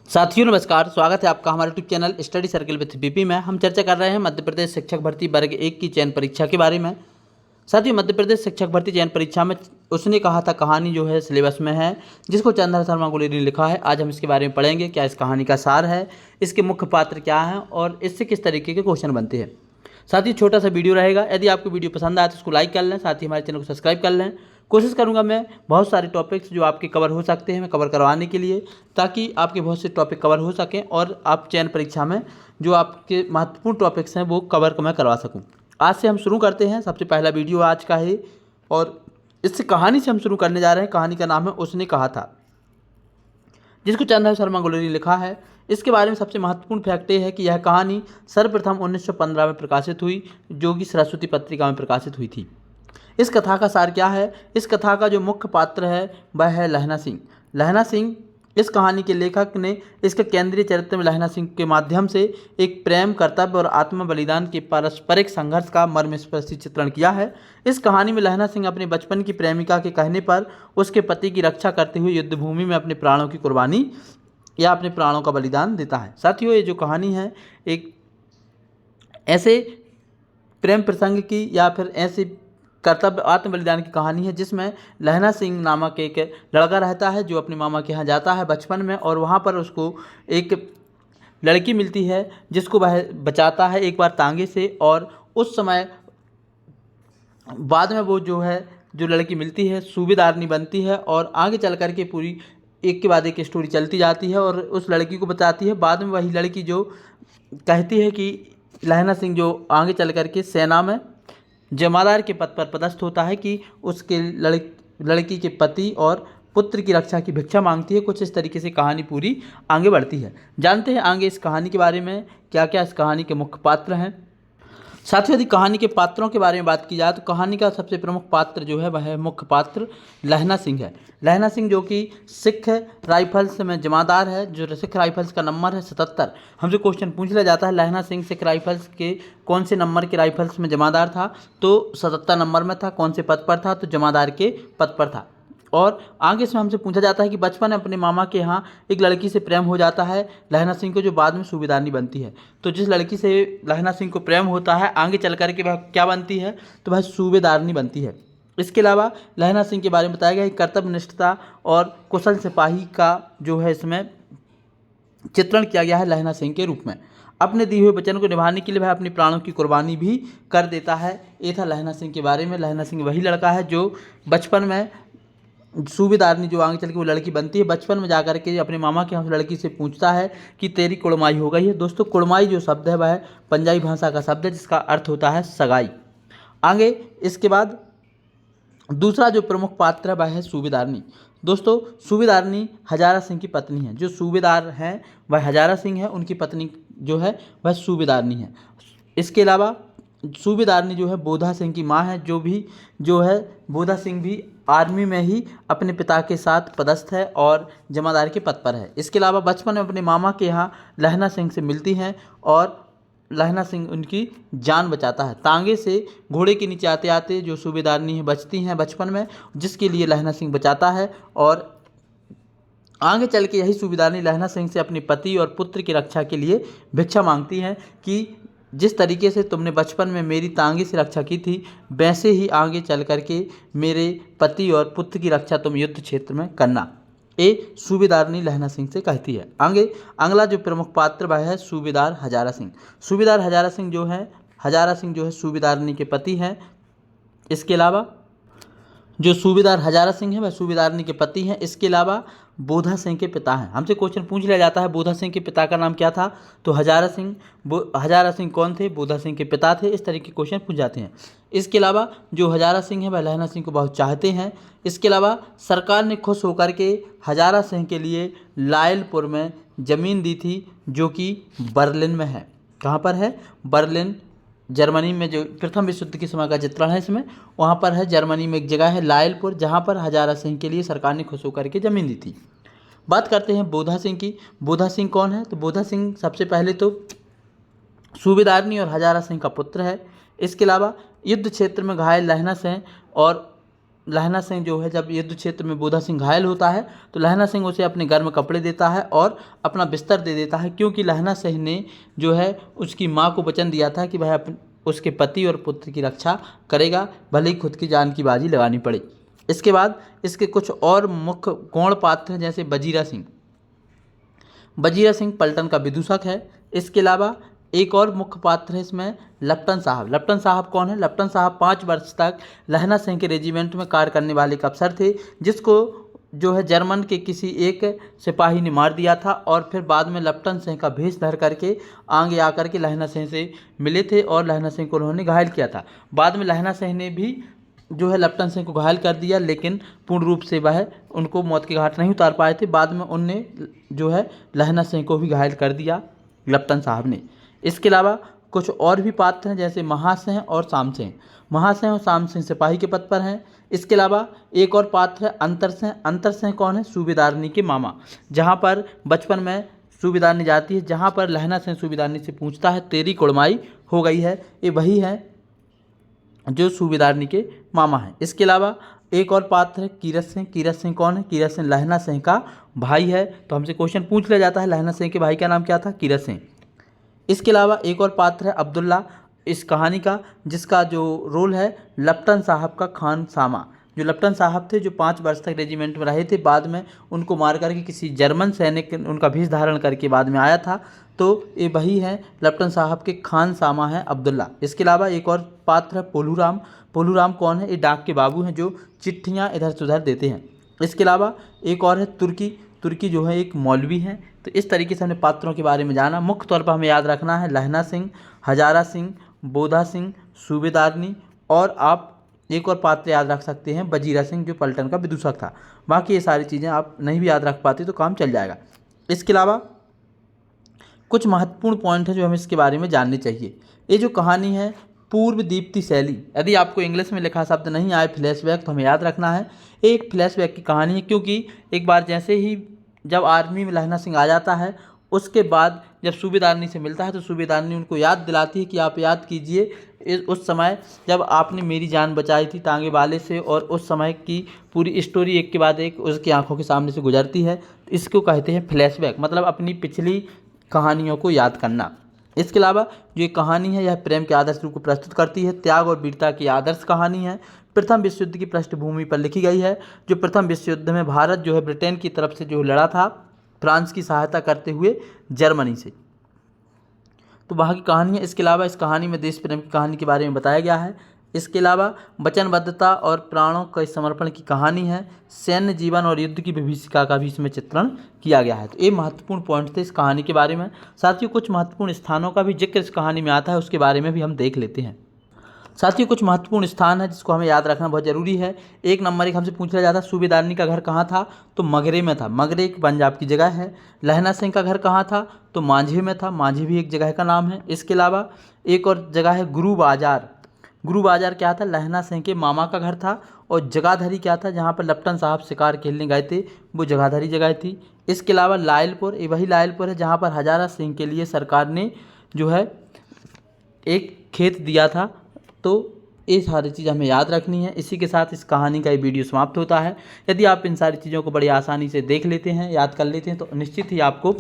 साथियों नमस्कार, स्वागत है आपका हमारे YouTube channel study circle with BP में। हम चर्चा कर रहे हैं मध्य प्रदेश शिक्षक भर्ती वर्ग 1 की चयन परीक्षा के बारे में। साथियों, मध्य प्रदेश शिक्षक भर्ती चयन परीक्षा में उसने कहा था कहानी जो है सिलेबस में है, जिसको चंद्र शर्मा गुलेरी ने लिखा है। आज हम इसके बारे में पढ़ेंगे, क्या इस कहानी का सार है, इसके मुख्य पात्र क्या हैं और इससे किस तरीके के क्वेश्चन बनते हैं। साथ ही छोटा सा वीडियो रहेगा, यदि आपको वीडियो पसंद आए तो उसको लाइक कर लें, साथ ही हमारे चैनल को सब्सक्राइब कर लें। कोशिश करूंगा मैं बहुत सारे टॉपिक्स जो आपके कवर हो सकते हैं मैं कवर करवाने के लिए, ताकि आपके बहुत से टॉपिक कवर हो सकें और आप चयन परीक्षा में जो आपके महत्वपूर्ण टॉपिक्स हैं वो कवर मैं करवा सकूं। आज से हम शुरू करते हैं। सबसे पहला वीडियो आज का है और इस कहानी से हम शुरू करने जा रहे हैं। कहानी का नाम है उसने कहा था, जिसको चंद्र शर्मा गुलेरी ने लिखा है। इसके बारे में सबसे महत्वपूर्ण फैक्ट ये है कि यह कहानी सर्वप्रथम 1915 में प्रकाशित हुई, जो कि सरस्वती पत्रिका में प्रकाशित हुई थी। इस कथा का सार क्या है? इस कथा का जो मुख्य पात्र है वह है लहना सिंह। लहना सिंह इस कहानी के लेखक ने इसके केंद्रीय चरित्र में लहना सिंह के माध्यम से एक प्रेम, कर्तव्य और आत्म बलिदान के पारस्परिक संघर्ष का मर्मस्पर्शी चित्रण किया है। इस कहानी में लहना सिंह अपने बचपन की प्रेमिका के कहने पर उसके पति की रक्षा करते हुए युद्ध भूमि में अपने प्राणों की कुर्बानी या अपने प्राणों का बलिदान देता है। साथियों, ये जो कहानी है एक ऐसे प्रेम प्रसंग की या फिर ऐसे कर्तव्य आत्म बलिदान की कहानी है, जिसमें लहना सिंह नामक एक लड़का रहता है जो अपने मामा के यहाँ जाता है बचपन में, और वहाँ पर उसको एक लड़की मिलती है जिसको वह बचाता है एक बार तांगे से। और उस समय बाद में वो जो लड़की मिलती है सूबेदारनी बनती है, और आगे चल कर के पूरी एक के बाद एक स्टोरी चलती जाती है और उस लड़की को बताती है। बाद में वही लड़की जो कहती है कि लहना सिंह जो आगे चल कर के सेना में जमादार के पद पर पदस्थ होता है कि उसके लड़की के पति और पुत्र की रक्षा की भिक्षा मांगती है। कुछ इस तरीके से कहानी पूरी आगे बढ़ती है। जानते हैं आगे इस कहानी के बारे में क्या क्या इस कहानी के मुख्य पात्र हैं। साथियों, यदि कहानी के पात्रों के बारे में बात की जाए तो कहानी का सबसे प्रमुख पात्र जो है वह है मुख्य पात्र लहना सिंह है। लहना सिंह जो कि सिख राइफल्स में जमादार है, जो सिख राइफल्स का नंबर है 77। हमसे क्वेश्चन पूछ लिया जाता है लहना सिंह सिख राइफल्स के कौन से नंबर के राइफल्स में जमादार था, तो 77 नंबर में था। कौन से पद पर था, तो जमादार के पद पर था। और आगे इसमें हमसे पूछा जाता है कि बचपन में अपने मामा के यहाँ एक लड़की से प्रेम हो जाता है लहना सिंह को, जो बाद में सूबेदारनी बनती है। तो जिस लड़की से लहना सिंह को प्रेम होता है आगे चल कर के वह क्या बनती है, तो वह सूबेदारनी बनती है। इसके अलावा लहना सिंह के बारे में बताया गया है कर्तव्यनिष्ठता और कुशल सिपाही का जो है इसमें चित्रण किया गया है लहना सिंह के रूप में। अपने दिए हुए वचन को निभाने के लिए वह अपनी प्राणों की कुर्बानी भी कर देता है। ये था लहना सिंह के बारे में। लहना सिंह वही लड़का है जो बचपन में सूबेदारनी जो आगे चल के वो लड़की बनती है, बचपन में जाकर के अपने मामा के यहाँ उस लड़की से पूछता है कि तेरी कुड़माई हो गई है। दोस्तों, कुड़माई जो शब्द है वह पंजाबी भाषा का शब्द है, जिसका अर्थ होता है सगाई। आगे इसके बाद दूसरा जो प्रमुख पात्र है वह है सूबेदारनी। दोस्तों, सूबेदारनी हजारा सिंह की पत्नी है। जो सूबेदार हैं वह हजारा सिंह है, उनकी पत्नी जो है वह सूबेदारनी है। इसके अलावा सूबेदारनी जो है बोधा सिंह की माँ है, जो है बोधा सिंह भी आर्मी में ही अपने पिता के साथ पदस्थ है और जमादार के पद पर है। इसके अलावा बचपन में अपने मामा के यहाँ लहना सिंह से मिलती हैं और लहना सिंह उनकी जान बचाता है। तांगे से घोड़े के नीचे आते आते जो सूबेदारनी है बचती हैं बचपन में, जिसके लिए लहना सिंह बचाता है। और आगे चल के यही सूबेदारनी लहना सिंह से अपने पति और पुत्र की रक्षा के लिए भिक्षा मांगती हैं कि जिस तरीके से तुमने बचपन में मेरी तांगे से रक्षा की थी, वैसे ही आगे चल कर के मेरे पति और पुत्र की रक्षा तुम युद्ध क्षेत्र में करना। ये सूबेदारनी लहना सिंह से कहती है। आगे अगला जो प्रमुख पात्र वह है सूबेदार हजारा सिंह। सूबेदार हजारा सिंह जो है सूबेदारनी के पति हैं। इसके अलावा जो सूबेदार हजारा सिंह है वह सूबेदारनी के पति हैं। इसके अलावा बोधा सिंह के पिता हैं। हमसे क्वेश्चन पूछ लिया जाता है बोधा सिंह के पिता का नाम क्या था, तो हजारा सिंह कौन थे, बोधा सिंह के पिता थे। इस तरह के क्वेश्चन पूछ जाते हैं। इसके अलावा जो हजारा सिंह है वह लहना सिंह को बहुत चाहते हैं। इसके अलावा सरकार ने खुश होकर के हजारा सिंह के लिए लायलपुर में ज़मीन दी थी, जो कि बर्लिन में है। कहाँ पर है? बर्लिन, जर्मनी में। जो प्रथम विश्व युद्ध के समय का चित्रण है इसमें, वहाँ पर है जर्मनी में एक जगह है लायलपुर, जहाँ पर हजारा सिंह के लिए सरकार ने खुश होकर के ज़मीन दी थी। बात करते हैं बोधा सिंह की। बोधा सिंह कौन है, तो बोधा सिंह सबसे पहले तो सूबेदारनी और हजारा सिंह का पुत्र है। इसके अलावा युद्ध क्षेत्र में घायल लहना सिंह और लहना सिंह जो है जब युद्ध क्षेत्र में बोधा सिंह घायल होता है तो लहना सिंह उसे अपने गर्म कपड़े देता है और अपना बिस्तर दे देता है, क्योंकि लहना सिंह ने जो है उसकी माँ को वचन दिया था कि वह उसके पति और पुत्र की रक्षा करेगा, भले ही खुद की जान की बाजी लगानी पड़े। इसके बाद इसके कुछ और मुख्य गौण पात्र हैं, जैसे वजीरा सिंह। वजीरा सिंह पलटन का विदूषक है। इसके अलावा एक और मुख्य पात्र है इसमें लप्टन साहब। लप्टन साहब कौन है? लप्टन साहब 5 वर्ष तक लहना सिंह के रेजिमेंट में कार्य करने वाले एक अफसर थे, जिसको जो है जर्मन के किसी एक सिपाही ने मार दिया था और फिर बाद में लप्टन सिंह का भेष धर करके आगे आकर के लहना सिंह से मिले थे और लहना सिंह को उन्होंने घायल किया था। बाद में लहना सिंह ने भी जो है लप्टन सिंह को घायल कर दिया, लेकिन पूर्ण रूप से वह उनको मौत के घाट नहीं उतार पाए थे। बाद में उनने जो है लहना सिंह को भी घायल कर दिया लप्टन साहब ने। इसके अलावा कुछ और भी पात्र हैं, जैसे महासिंह और शामसिंह। महासिंह और शामसिंह सिपाही के पद पर हैं। इसके अलावा एक और पात्र है अंतर सिंह। अंतर सिंह कौन है? सूबेदारनी के मामा। जहाँ पर बचपन में सूबेदारनी जाती है, जहाँ पर लहना सिंह सूबेदारनी से पूछता है तेरी कुड़माई हो गई है, ये वही है जो सूबेदारनी के मामा हैं। इसके अलावा एक और पात्र है कीरत सिंह। कीरत सिंह कौन है? कीरत सिंह लहना सिंह का भाई है। तो हमसे क्वेश्चन पूछ लिया जाता है लहना सिंह के भाई का नाम क्या था? कीरत सिंह। इसके अलावा एक और पात्र है अब्दुल्ला इस कहानी का, जिसका जो रोल है लप्टन साहब का खान सामा। जो लप्टन साहब थे जो 5 वर्ष तक रेजिमेंट में रहे थे, बाद में उनको मार करके किसी जर्मन सैनिक उनका भेष धारण करके बाद में आया था, तो ये वही है लप्टन साहब के खान सामा है अब्दुल्ला। इसके अलावा एक और पात्र है पोलूराम। पोलूराम कौन है? ये डाक के बाबू हैं जो चिट्ठियाँ इधर से उधर देते हैं। इसके अलावा एक और है तुर्की। तुर्की जो है एक मौलवी हैं। तो इस तरीके से हमने पात्रों के बारे में जाना। मुख्य तौर पर हमें याद रखना है लहना सिंह, हजारा सिंह, बोधा सिंह, सूबेदारनी, और आप एक और पात्र याद रख सकते हैं वजीरा सिंह जो पलटन का विदूषक था। बाकी ये सारी चीज़ें आप नहीं भी याद रख पाते तो काम चल जाएगा। इसके अलावा कुछ महत्वपूर्ण पॉइंट है जो हमें इसके बारे में जानने चाहिए। ये जो कहानी है पूर्व दीप्ति शैली, यदि आपको इंग्लिश में लिखा शब्द नहीं आए फ्लैशबैक, तो हमें याद रखना है एक फ्लैशबैक की कहानी है, क्योंकि एक बार जैसे ही जब आर्मी में लहना सिंह आ जाता है, उसके बाद जब सूबेदारनी से मिलता है तो सूबेदारनी उनको याद दिलाती है कि आप याद कीजिए उस समय जब आपने मेरी जान बचाई थी तांगे वाले से, और उस समय की पूरी स्टोरी एक के बाद एक उसकी आंखों के सामने से गुजरती है। इसको कहते हैं फ्लैशबैक, मतलब अपनी पिछली कहानियों को याद करना। इसके अलावा जो ये कहानी है यह प्रेम के आदर्श रूप को प्रस्तुत करती है। त्याग और वीरता की आदर्श कहानी है। प्रथम विश्व युद्ध की पृष्ठभूमि पर लिखी गई है। जो प्रथम विश्व युद्ध में भारत जो है ब्रिटेन की तरफ से जो लड़ा था फ्रांस की सहायता करते हुए जर्मनी से, तो वहाँ की कहानी है। इसके अलावा इस कहानी में देश प्रेम की कहानी के बारे में बताया गया है। इसके अलावा वचनबद्धता और प्राणों के समर्पण की कहानी है। सैन्य जीवन और युद्ध की विभीषिका का भी इसमें चित्रण किया गया है। तो ये महत्वपूर्ण पॉइंट थे इस कहानी के बारे में। साथियों कुछ महत्वपूर्ण स्थानों का भी जिक्र इस कहानी में आता है, उसके बारे में भी हम देख लेते हैं। साथियों कुछ महत्वपूर्ण स्थान है जिसको हमें याद रखना बहुत ज़रूरी है। 1 नंबर हमसे पूछा जाता है सूबेदारनी का घर कहाँ था, तो मगरे में था। मगरे एक पंजाब की जगह है। लहना सिंह का घर कहाँ था, तो मांझी में था। मांझी भी एक जगह का नाम है। इसके अलावा एक और जगह है गुरु बाजार। गुरु बाजार क्या था? लहना सिंह के मामा का घर था। और जगाधरी क्या था? जहाँ पर लप्टन साहब शिकार खेलने गए थे, वो जगाधरी जगह थी। इसके अलावा लायलपुर, ये वही लायलपुर है जहाँ पर हजारा सिंह के लिए सरकार ने जो है एक खेत दिया था। तो ये सारी चीज़ हमें याद रखनी है। इसी के साथ इस कहानी का ये वीडियो समाप्त होता है। यदि आप इन सारी चीज़ों को बड़ी आसानी से देख लेते हैं, याद कर लेते हैं, तो निश्चित ही आपको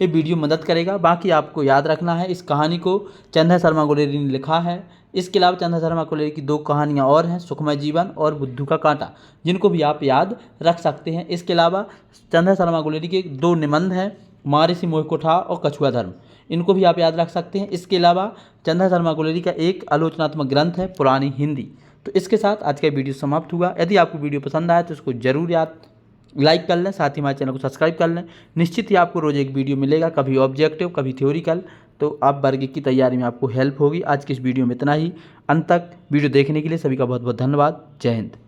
ये वीडियो मदद करेगा। बाकी आपको याद रखना है इस कहानी को चंदा शर्मा गुलेरी ने लिखा है। इसके अलावा चंदा शर्मा गुलेरी की 2 कहानियाँ और हैं, सुखमय जीवन और बुद्धू का कांटा, जिनको भी आप याद रख सकते हैं। इसके अलावा चंदा शर्मा गुलेरी के 2 निबंध हैं, महर्षि मोह कुठार और कछुआ धर्म, इनको भी आप याद रख सकते हैं। इसके अलावा चंदा शर्मा गुलेरी का एक आलोचनात्मक ग्रंथ है पुरानी हिंदी। तो इसके साथ आज का वीडियो समाप्त हुआ। यदि आपको वीडियो पसंद आया तो इसको जरूर याद लाइक कर लें, साथ ही हमारे चैनल को सब्सक्राइब कर लें। निश्चित ही आपको रोज़ एक वीडियो मिलेगा, कभी ऑब्जेक्टिव कभी थ्योरिकल, तो आप वर्ग की तैयारी में आपको हेल्प होगी। आज की इस वीडियो में इतना ही। अंत तक वीडियो देखने के लिए सभी का बहुत बहुत धन्यवाद। जय हिंद।